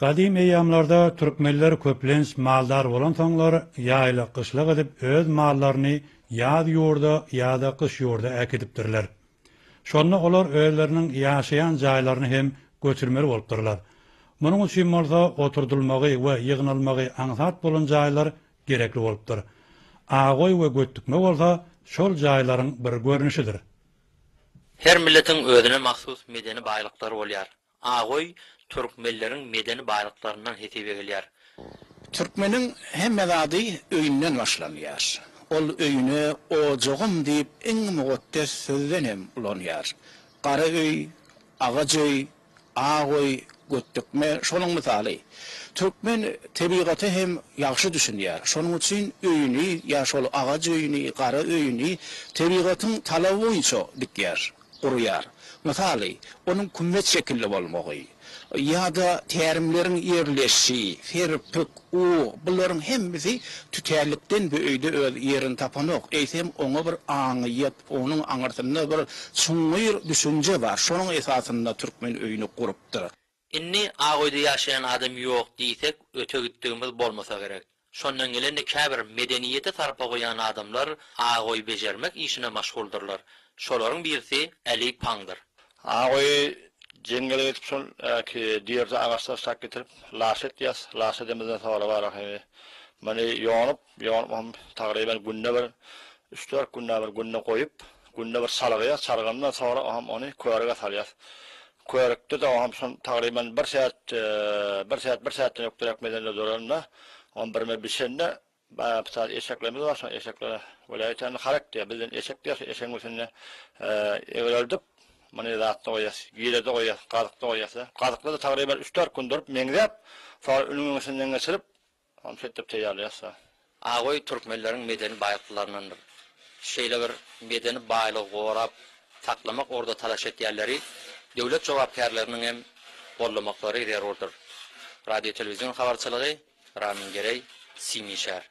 Qadim eýamlarda türkmenler köplenç maldar bolan taňlar ýaýla qyşlak edip öz mallaryny ýaz ýurda ýa-da qyş ýurda äkidipdirler. Şonda olar özleriniň ýaşaýan jaýlaryny hem göçürmeli bolupdyrlar. Munuň üçin bolsa oturdylmagy we ýygnalmagy aňsat bolan jaýlar gerekli bolupdyr. Agoý we göttükme bolsa şol jaýlaryň bir görnüşidir. Her milletin özüne mahsus medeni baýlyklary bolýar. Agoý türkmenleriň medeni baýlyklaryndan hetip gelýär. Türkmenin hemme zady öýünden başlanýar. Ol öýüne ojogum diýip iň mugattas sözlenem ulanýar. Gara öý, agaç öý, agoý, göttükme şonuň misaly. Türkmen tebigaty hem ýagşy düşünýär. Şonuň üçin öýüni, ýa şol agaç öýüni, gara öýüni tebigatyň talaby boýunça dikýär, gurýar. Misaly, onuň kümmet şekilli bolmagy, ya da terimlerin yerleşi, ferpük, bunların hemisi tüterlikten bir öýde öz yerini tapanok. Eýsem oňa bir aňyýat, onuň aňartynda bir suňyr düşünje bar. Şonuň esasynda türkmen öýüni gurupdyr. Inni agoýda ýaşaýan adam ýok diýsek öte gitdigimiz bolmasa gerek. Şondan gelende käbir medeniýete tarpa goýan adamlar agoý bejermek işine maşguldurlar. Şolaryň birisi Ali Pangdyr. Agoý jengele etip şol ki diýerde agaçlar sak getirip laşet ýas, laşet demeden sowala bar. Mani ýonyp tagryban günde bir 3-4 günde goýup, günde bir salagya, sargandan sonra ham ony körege salýas. Körekde de ham şon tagryban 1 saatdan ýokdurak medende duranda, on bir bişende saat eşeklerimiz var, eşekler welaýetden harekde bizden eşek diýär, eşeň üçin öldüp mani zatda goýas, giýlede goýas, gazykda goýas. Gazykda da tagryban 3-4 gün durup meňzep, sonra önüňe senden geçirip, ham şetip teýýarlaýas. Agoý türkmenleriň medeni baýlyklaryndandyr. Şeýle bir medeni baýlyk gorap saklamak, orada talaş etýärleri döwlet jogapkärleriniň hem bollamaklary ýerordur. Radio telewizyon habarçylygy Ramin Gerey, Simişär.